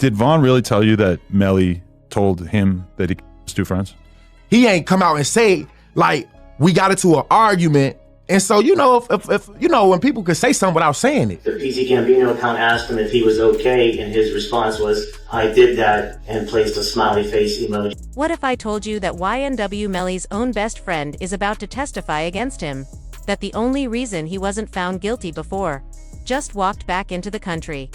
Did Vaughn really tell you that Melly told him that he was two friends? He ain't come out and say, like, we got into an argument. And so, you know, if you know, when people could say something without saying it. The PC Gambino account asked him if he was okay, and his response was, I did that, and placed a smiley face emoji. What if I told you that YNW Melly's own best friend is about to testify against him? That the only reason he wasn't found guilty before just walked back into the country.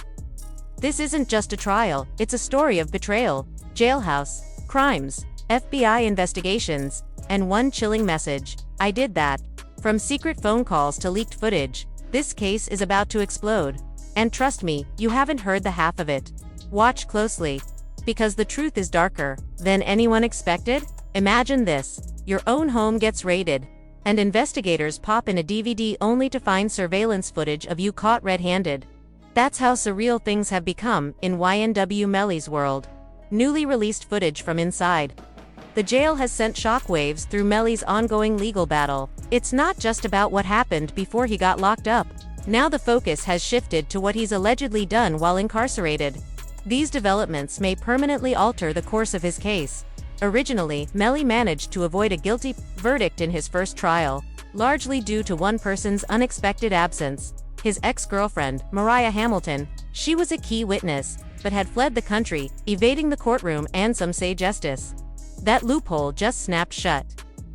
This isn't just a trial, it's a story of betrayal, jailhouse, crimes, FBI investigations, and one chilling message: I did that. From secret phone calls to leaked footage, this case is about to explode. And trust me, you haven't heard the half of it. Watch closely, because the truth is darker than anyone expected. Imagine this: your own home gets raided, and investigators pop in a DVD only to find surveillance footage of you caught red-handed. That's how surreal things have become in YNW Melly's world. Newly released footage from inside. The jail has sent shockwaves through Melly's ongoing legal battle. It's not just about what happened before he got locked up. Now the focus has shifted to what he's allegedly done while incarcerated. These developments may permanently alter the course of his case. Originally, Melly managed to avoid a guilty verdict in his first trial, largely due to one person's unexpected absence. His ex-girlfriend, Mariah Hamilton. She was a key witness, but had fled the country, evading the courtroom and some say justice. That loophole just snapped shut.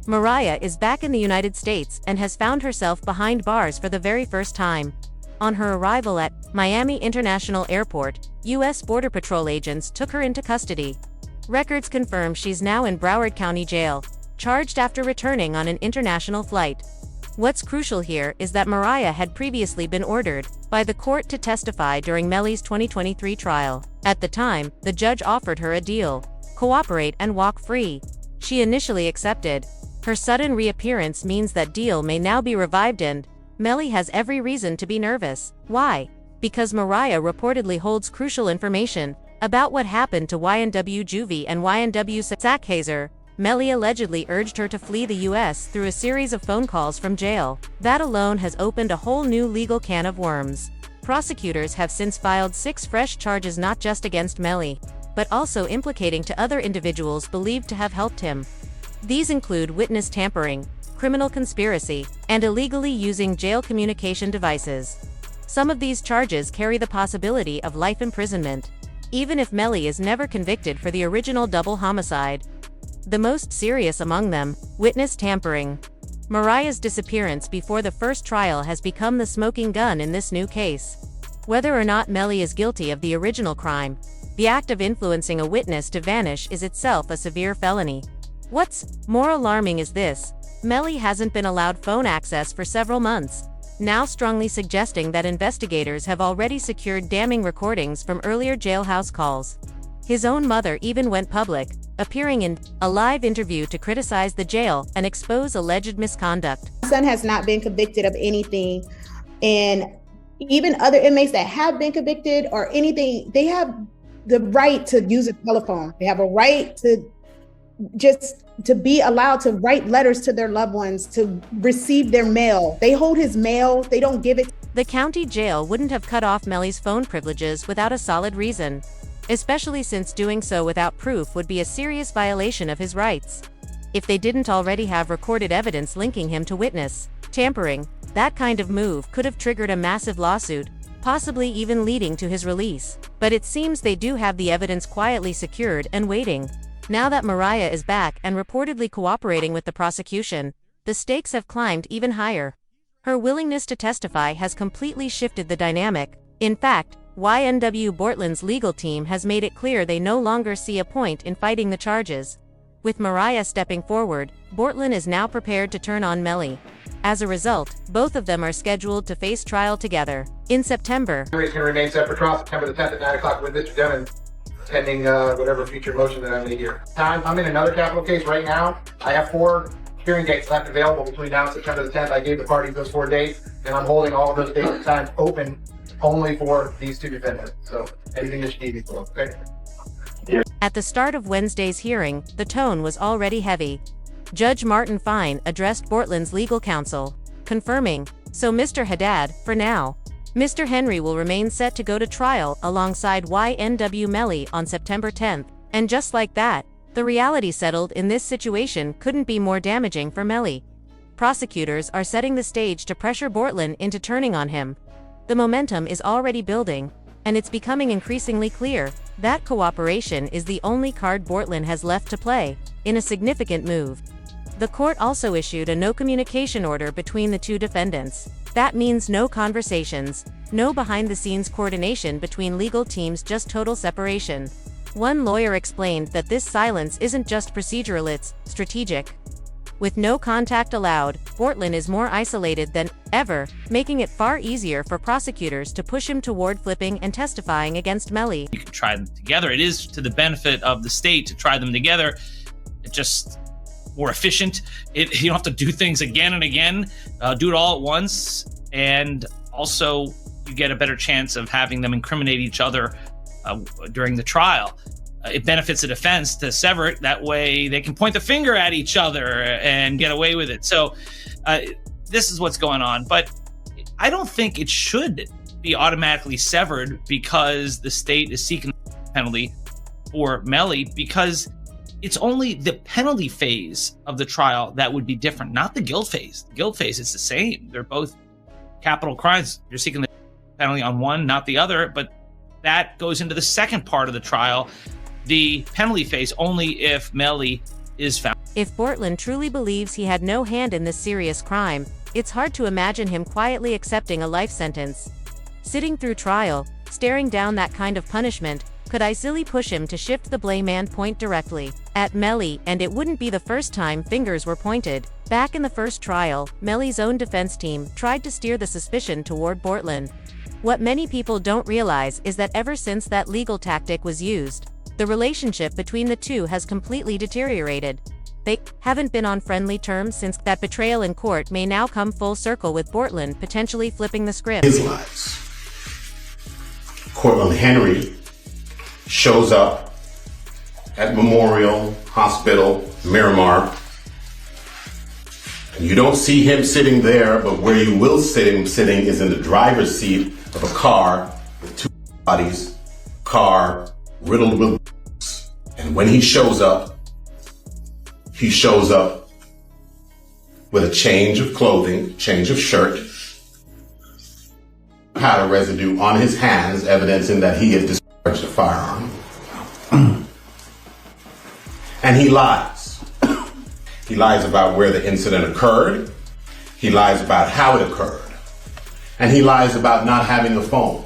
Mariah is back in the United States and has found herself behind bars for the very first time. On her arrival at Miami International Airport, U.S. Border Patrol agents took her into custody. Records confirm she's now in Broward County Jail, charged after returning on an international flight. What's crucial here is that Mariah had previously been ordered by the court to testify during Melly's 2023 trial. At the time, the judge offered her a deal: cooperate and walk free. She initially accepted. Her sudden reappearance means that deal may now be revived, and Melly has every reason to be nervous. Why? Because Mariah reportedly holds crucial information about what happened to YNW Juvie and YNW Sackhazer. Melly allegedly urged her to flee the U.S. through a series of phone calls from jail. That alone has opened a whole new legal can of worms. Prosecutors have since filed 6 fresh charges, not just against Melly, but also implicating to other individuals believed to have helped him. These include witness tampering, criminal conspiracy, and illegally using jail communication devices. Some of these charges carry the possibility of life imprisonment, even if Melly is never convicted for the original double homicide. The most serious among them, witness tampering. Mariah's disappearance before the first trial has become the smoking gun in this new case. Whether or not Melly is guilty of the original crime, the act of influencing a witness to vanish is itself a severe felony. What's more alarming is this: Melly hasn't been allowed phone access for several months, now strongly suggesting that investigators have already secured damning recordings from earlier jailhouse calls. His own mother even went public, appearing in a live interview to criticize the jail and expose alleged misconduct. My son has not been convicted of anything, and even other inmates that have been convicted or anything, they have the right to use a telephone. They have a right to just to be allowed to write letters to their loved ones, to receive their mail. They hold his mail, they don't give it. The county jail wouldn't have cut off Melly's phone privileges without a solid reason, especially since doing so without proof would be a serious violation of his rights. If they didn't already have recorded evidence linking him to witness tampering, that kind of move could have triggered a massive lawsuit, possibly even leading to his release. But it seems they do have the evidence quietly secured and waiting. Now that Mariah is back and reportedly cooperating with the prosecution, the stakes have climbed even higher. Her willingness to testify has completely shifted the dynamic. In fact, YNW Bortland's legal team has made it clear they no longer see a point in fighting the charges. With Mariah stepping forward, Bortland is now prepared to turn on Melly. As a result, both of them are scheduled to face trial together in September. It's going to remain set for trial September the 10th at 9 o'clock with Mr. Devon, pending whatever future motion that I may hear. I'm in another capital case right now. I have 4 hearing dates left available between now and September the 10th. I gave the parties those 4 dates, and I'm holding all of those dates and times open only for these 2 defendants. So anything that you need me for, okay? At the start of Wednesday's hearing, the tone was already heavy. Judge Martin Fine addressed Bortland's legal counsel, confirming, "So Mr. Haddad, for now, Mr. Henry will remain set to go to trial alongside YNW Melly on September 10th, and just like that, the reality settled in this situation couldn't be more damaging for Melly. Prosecutors are setting the stage to pressure Bortlen into turning on him. The momentum is already building, and it's becoming increasingly clear that cooperation is the only card Bortlen has left to play, in a significant move. The court also issued a no communication order between the two defendants. That means no conversations, no behind-the-scenes coordination between legal teams, just total separation. One lawyer explained that this silence isn't just procedural, it's strategic. With no contact allowed, Bortlen is more isolated than ever, making it far easier for prosecutors to push him toward flipping and testifying against Melly. You can try them together. It is to the benefit of the state to try them together. It's just more efficient. You don't have to do things again and again. Do it all at once. And also, you get a better chance of having them incriminate each other during the trial. It benefits the defense to sever it. That way they can point the finger at each other and get away with it. So this is what's going on. But I don't think it should be automatically severed because the state is seeking a penalty for Melly, because it's only the penalty phase of the trial that would be different, not the guilt phase. The guilt phase is the same. They're both capital crimes. You're seeking the penalty on one, not the other, but that goes into the second part of the trial, the penalty phase, only if Melly is found. If Bortlen truly believes he had no hand in this serious crime, it's hard to imagine him quietly accepting a life sentence. Sitting through trial, staring down that kind of punishment, could easily push him to shift the blame and point directly at Melly, and it wouldn't be the first time fingers were pointed. Back in the first trial, Melly's own defense team tried to steer the suspicion toward Bortlen. What many people don't realize is that ever since that legal tactic was used, the relationship between the two has completely deteriorated. They haven't been on friendly terms since. That betrayal in court may now come full circle, with Bortlen potentially flipping the script. His lives. Courtroom Henry shows up at Memorial Hospital, Miramar. And you don't see him sitting there, but where you will see him sitting is in the driver's seat of a car with two bodies, car riddled with bullets. And when he shows up with a change of clothing, change of shirt, powder residue on his hands, evidencing that he had discharged a firearm. And he lies. He lies about where the incident occurred. He lies about how it occurred. And he lies about not having a phone.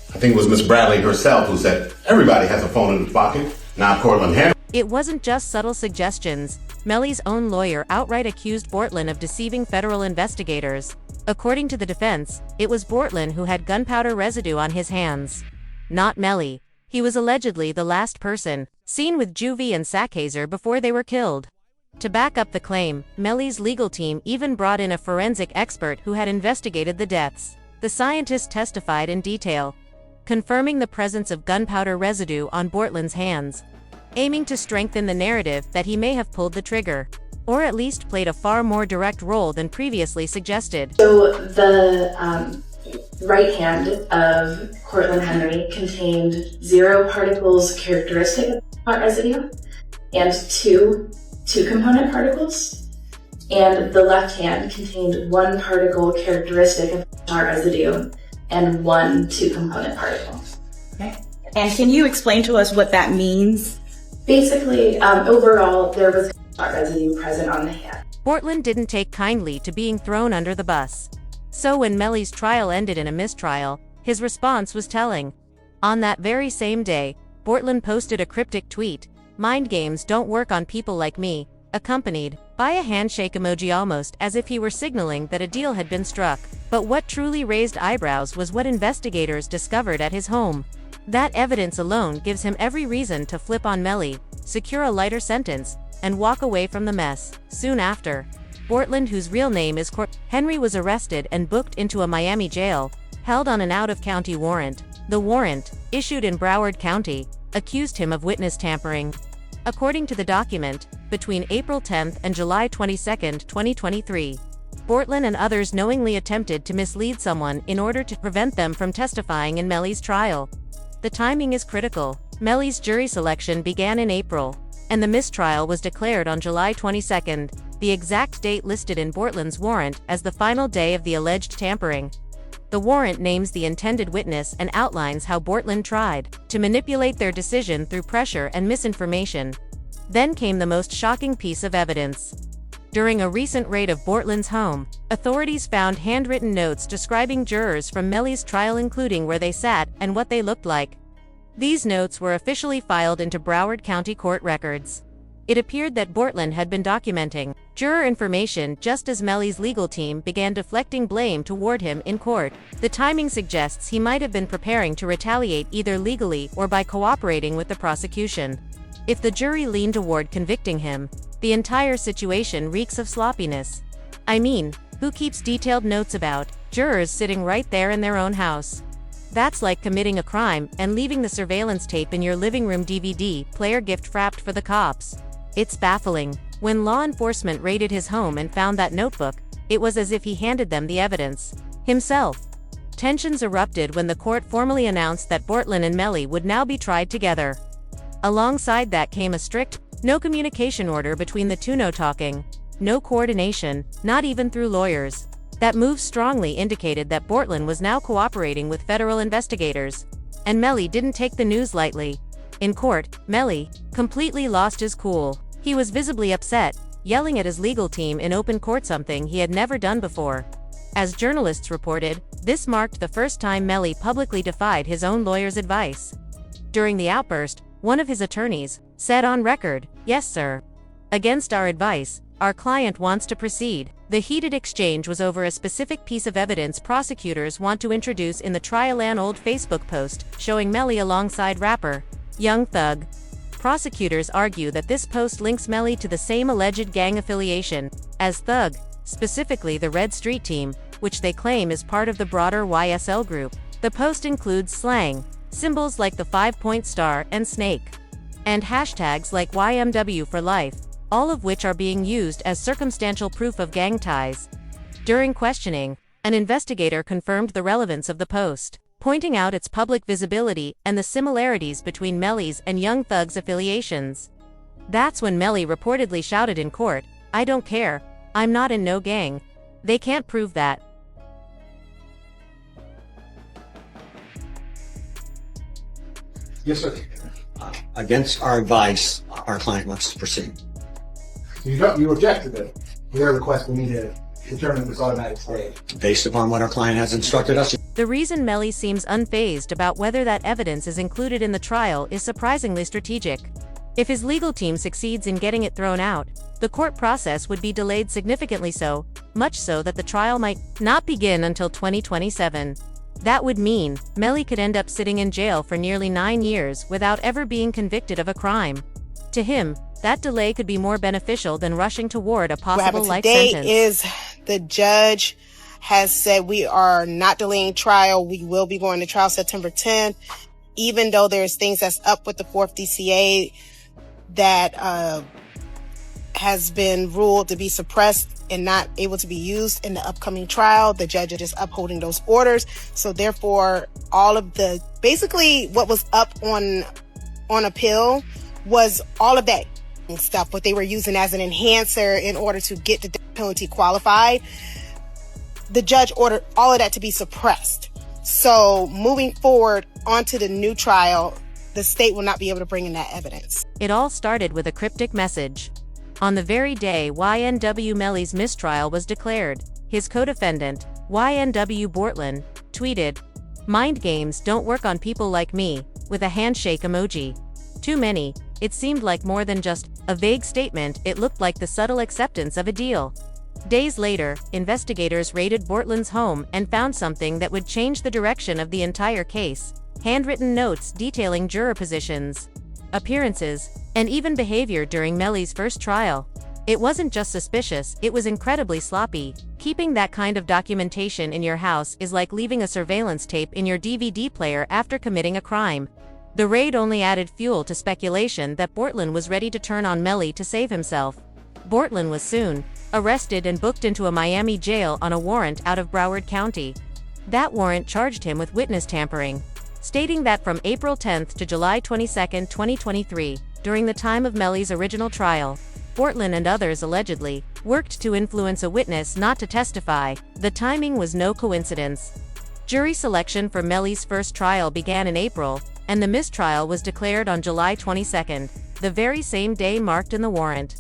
I think it was Miss Bradley herself who said, everybody has a phone in his pocket, not Cortland Henry. It wasn't just subtle suggestions. Melly's own lawyer outright accused Bortlen of deceiving federal investigators. According to the defense, it was Bortlen who had gunpowder residue on his hands, not Melly. He was allegedly the last person seen with Juvie and Sackhazer before they were killed. To back up the claim, Melly's legal team even brought in a forensic expert who had investigated the deaths. The scientist testified in detail, confirming the presence of gunpowder residue on Bortlen's hands, aiming to strengthen the narrative that he may have pulled the trigger, or at least played a far more direct role than previously suggested. So the right hand of Cortland Henry contained 0 particles characteristic of hot residue and two component particles, and the left hand contained 1 particle characteristic of hot residue and 1 2-component particle. Okay. And can you explain to us what that means? Basically, overall, there was hot residue present on the hand. Bortlen didn't take kindly to being thrown under the bus. So when Melly's trial ended in a mistrial, his response was telling. On that very same day, Bortlen posted a cryptic tweet, "Mind games don't work on people like me," accompanied by a handshake emoji, almost as if he were signaling that a deal had been struck. But what truly raised eyebrows was what investigators discovered at his home. That evidence alone gives him every reason to flip on Melly, secure a lighter sentence, and walk away from the mess. Soon after, Bortlen, whose real name is Henry, was arrested and booked into a Miami jail, held on an out-of-county warrant. The warrant, issued in Broward County, accused him of witness tampering. According to the document, between April 10 and July 22, 2023, Bortlen and others knowingly attempted to mislead someone in order to prevent them from testifying in Melly's trial. The timing is critical. Melly's jury selection began in April, and the mistrial was declared on July 22, the exact date listed in Bortlen's warrant as the final day of the alleged tampering. The warrant names the intended witness and outlines how Bortlen tried to manipulate their decision through pressure and misinformation. Then came the most shocking piece of evidence. During a recent raid of Bortlen's home, authorities found handwritten notes describing jurors from Melly's trial, including where they sat and what they looked like. These notes were officially filed into Broward County Court records. It appeared that Bortlen had been documenting juror information just as Melly's legal team began deflecting blame toward him in court. The timing suggests he might have been preparing to retaliate either legally or by cooperating with the prosecution. If the jury leaned toward convicting him, the entire situation reeks of sloppiness. I mean, who keeps detailed notes about jurors sitting right there in their own house? That's like committing a crime and leaving the surveillance tape in your living room DVD player gift wrapped for the cops. It's baffling. When law enforcement raided his home and found that notebook, it was as if he handed them the evidence himself. Tensions erupted when the court formally announced that Bortlen and Melly would now be tried together. Alongside that came a strict, no communication order between the two. No talking, no coordination, not even through lawyers. That move strongly indicated that Bortlen was now cooperating with federal investigators. And Melly didn't take the news lightly. In court, Melly completely lost his cool. He was visibly upset, yelling at his legal team in open court, something he had never done before. As journalists reported, this marked the first time Melly publicly defied his own lawyer's advice. During the outburst, one of his attorneys said on record, "Yes, sir. Against our advice, our client wants to proceed." The heated exchange was over a specific piece of evidence prosecutors want to introduce in the trial, an old Facebook post showing Melly alongside rapper Young Thug. Prosecutors argue that this post links Melly to the same alleged gang affiliation as Thug, specifically the Red Street Team, which they claim is part of the broader YSL group. The post includes slang, symbols like the 5-point star and snake, and hashtags like YNW for life, all of which are being used as circumstantial proof of gang ties. During questioning, an investigator confirmed the relevance of the post, pointing out its public visibility and the similarities between Melly's and Young Thug's affiliations. That's when Melly reportedly shouted in court, "I don't care. I'm not in no gang. They can't prove that." Yes, sir. Against our advice, our client wants to proceed. You objected to their request. We need to determine this automatic stay. Based upon what our client has instructed us. The reason Melly seems unfazed about whether that evidence is included in the trial is surprisingly strategic. If his legal team succeeds in getting it thrown out, the court process would be delayed significantly, so much so that the trial might not begin until 2027. That would mean Melly could end up sitting in jail for nearly 9 years without ever being convicted of a crime. To him, that delay could be more beneficial than rushing toward a possible life sentence. What happened today is the judge has said we are not delaying trial. We will be going to trial September 10th, even though there's things that's up with the 4th DCA that has been ruled to be suppressed and not able to be used in the upcoming trial. The judge is just upholding those orders. So therefore, all of the, basically what was up on appeal was all of that stuff, what they were using as an enhancer in order to get the death penalty qualified. The judge ordered all of that to be suppressed. So moving forward onto the new trial, the state will not be able to bring in that evidence. It all started with a cryptic message. On the very day YNW Melly's mistrial was declared, his co-defendant, YNW Bortlen, tweeted, "Mind games don't work on people like me," with a handshake emoji. Too many. It seemed like more than just a vague statement, it looked like the subtle acceptance of a deal. Days later, investigators raided Bortlen's home and found something that would change the direction of the entire case: handwritten notes detailing juror positions, appearances, and even behavior during Melly's first trial. It wasn't just suspicious, it was incredibly sloppy. Keeping that kind of documentation in your house is like leaving a surveillance tape in your DVD player after committing a crime. The raid only added fuel to speculation that Bortlen was ready to turn on Melly to save himself. Bortlen was soon arrested and booked into a Miami jail on a warrant out of Broward County. That warrant charged him with witness tampering, stating that from April 10 to July 22, 2023, during the time of Melly's original trial, Bortlen and others allegedly worked to influence a witness not to testify. The timing was no coincidence. Jury selection for Melly's first trial began in April, and the mistrial was declared on July 22, the very same day marked in the warrant.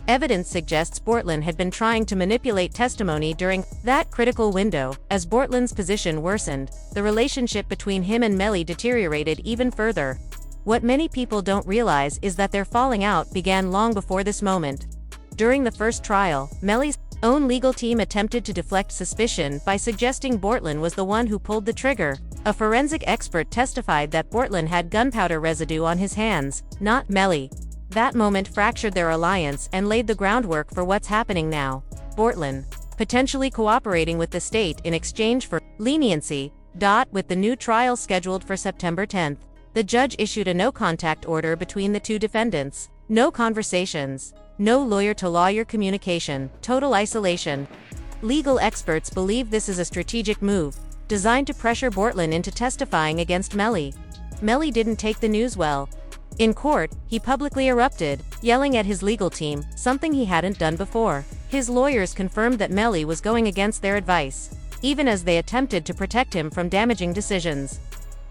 Evidence suggests Bortlen had been trying to manipulate testimony during that critical window. As Bortlen's position worsened, the relationship between him and Melly deteriorated even further. What many people don't realize is that their falling out began long before this moment. During the first trial, Melly's own legal team attempted to deflect suspicion by suggesting Bortlen was the one who pulled the trigger. A forensic expert testified that Bortlen had gunpowder residue on his hands, not Melly. That moment fractured their alliance and laid the groundwork for what's happening now. Bortlen, potentially cooperating with the state in exchange for leniency. With the new trial scheduled for September 10th, the judge issued a no-contact order between the two defendants. No conversations, no lawyer-to-lawyer communication, total isolation. Legal experts believe this is a strategic move, designed to pressure Bortlen into testifying against Melly. Melly didn't take the news well. In court, he publicly erupted, yelling at his legal team, something he hadn't done before. His lawyers confirmed that Melly was going against their advice, even as they attempted to protect him from damaging decisions.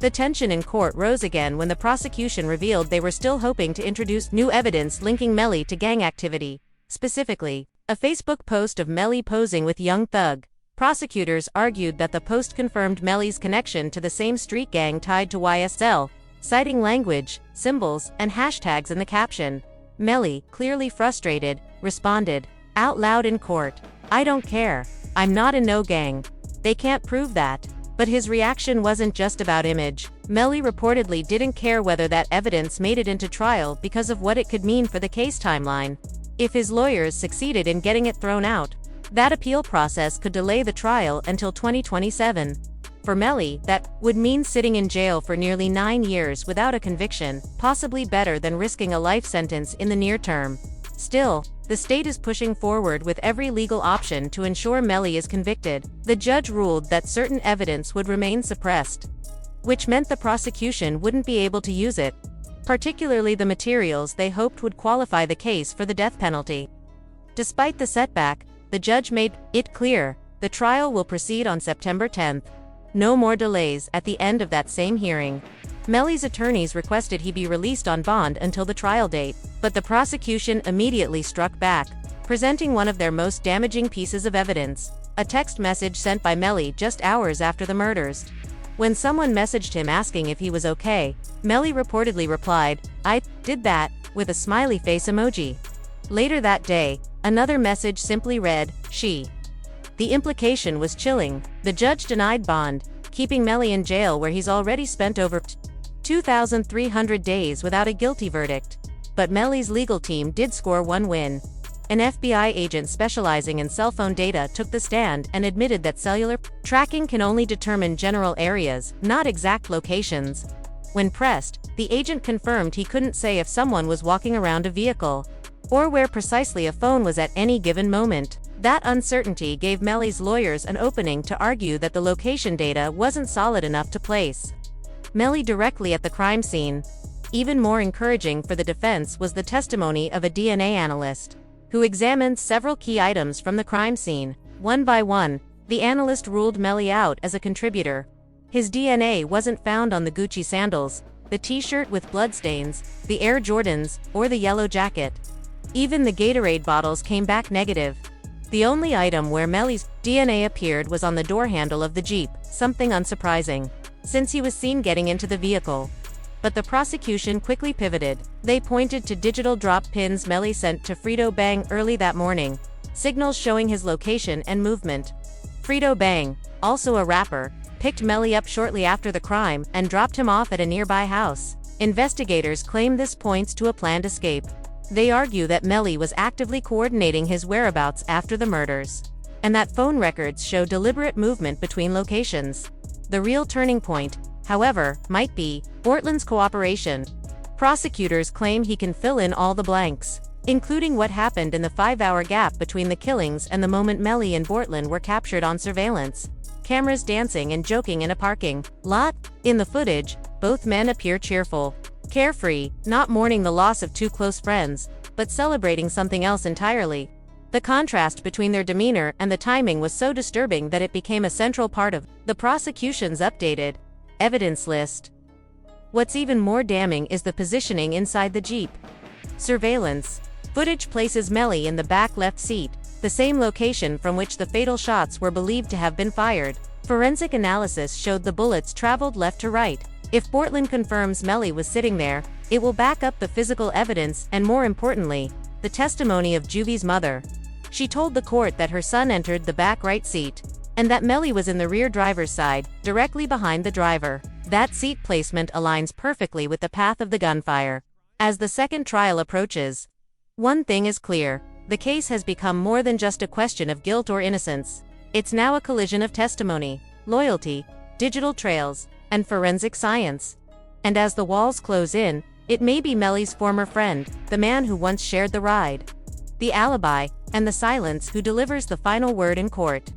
The tension in court rose again when the prosecution revealed they were still hoping to introduce new evidence linking Melly to gang activity. Specifically, a Facebook post of Melly posing with Young Thug. Prosecutors argued that the post confirmed Melly's connection to the same street gang tied to YSL, citing language, symbols, and hashtags in the caption. Melly, clearly frustrated, responded out loud in court, "I don't care. I'm not in no gang. They can't prove that." But his reaction wasn't just about image. Melly reportedly didn't care whether that evidence made it into trial because of what it could mean for the case timeline. If his lawyers succeeded in getting it thrown out, that appeal process could delay the trial until 2027. For Melly, that would mean sitting in jail for nearly 9 years without a conviction, possibly better than risking a life sentence in the near term. Still, the state is pushing forward with every legal option to ensure Melly is convicted. The judge ruled that certain evidence would remain suppressed, which meant the prosecution wouldn't be able to use it, particularly the materials they hoped would qualify the case for the death penalty. Despite the setback, the judge made it clear the trial will proceed on September 10th. No more delays. At the end of that same hearing, Melly's attorneys requested he be released on bond until the trial date, but the prosecution immediately struck back, presenting one of their most damaging pieces of evidence, a text message sent by Melly just hours after the murders. When someone messaged him asking if he was okay, Melly reportedly replied, "I did that," with a smiley face emoji. Later that day, another message simply read, "She." The implication was chilling. The judge denied bond, keeping Melly in jail where he's already spent over 2,300 days without a guilty verdict. But Melly's legal team did score one win. An FBI agent specializing in cell phone data took the stand and admitted that cellular tracking can only determine general areas, not exact locations. When pressed, the agent confirmed he couldn't say if someone was walking around a vehicle, or where precisely a phone was at any given moment. That uncertainty gave Melly's lawyers an opening to argue that the location data wasn't solid enough to place Melly directly at the crime scene. Even more encouraging for the defense was the testimony of a DNA analyst, who examined several key items from the crime scene. One by one, the analyst ruled Melly out as a contributor. His DNA wasn't found on the Gucci sandals, the t-shirt with bloodstains, the Air Jordans, or the yellow jacket. Even the Gatorade bottles came back negative. The only item where Melly's DNA appeared was on the door handle of the Jeep, something unsurprising, since he was seen getting into the vehicle. But the prosecution quickly pivoted. They pointed to digital drop pins Melly sent to Frito Bang early that morning, signals showing his location and movement. Frito Bang, also a rapper, picked Melly up shortly after the crime and dropped him off at a nearby house. Investigators claim this points to a planned escape. They argue that Melly was actively coordinating his whereabouts after the murders, and that phone records show deliberate movement between locations. The real turning point, however, might be Bortlen's cooperation. Prosecutors claim he can fill in all the blanks. including what happened in the 5-hour gap between the killings and the moment Melly and Bortlen were captured on surveillance. Cameras dancing and joking in a parking lot. In the footage, both men appear cheerful, carefree, not mourning the loss of two close friends, but celebrating something else entirely. The contrast between their demeanor and the timing was so disturbing that it became a central part of the prosecution's updated evidence list. What's even more damning is the positioning inside the Jeep. Surveillance footage places Melly in the back left seat, the same location from which the fatal shots were believed to have been fired. Forensic analysis showed the bullets traveled left to right. If Bortlen confirms Melly was sitting there, it will back up the physical evidence and, more importantly, the testimony of Juvie's mother. She told the court that her son entered the back right seat, and that Melly was in the rear driver's side, directly behind the driver. That seat placement aligns perfectly with the path of the gunfire. As the second trial approaches, one thing is clear: the case has become more than just a question of guilt or innocence. It's now a collision of testimony, loyalty, digital trails, and forensic science. And as the walls close in, it may be Melly's former friend, the man who once shared the ride, the alibi, and the silence who delivers the final word in court.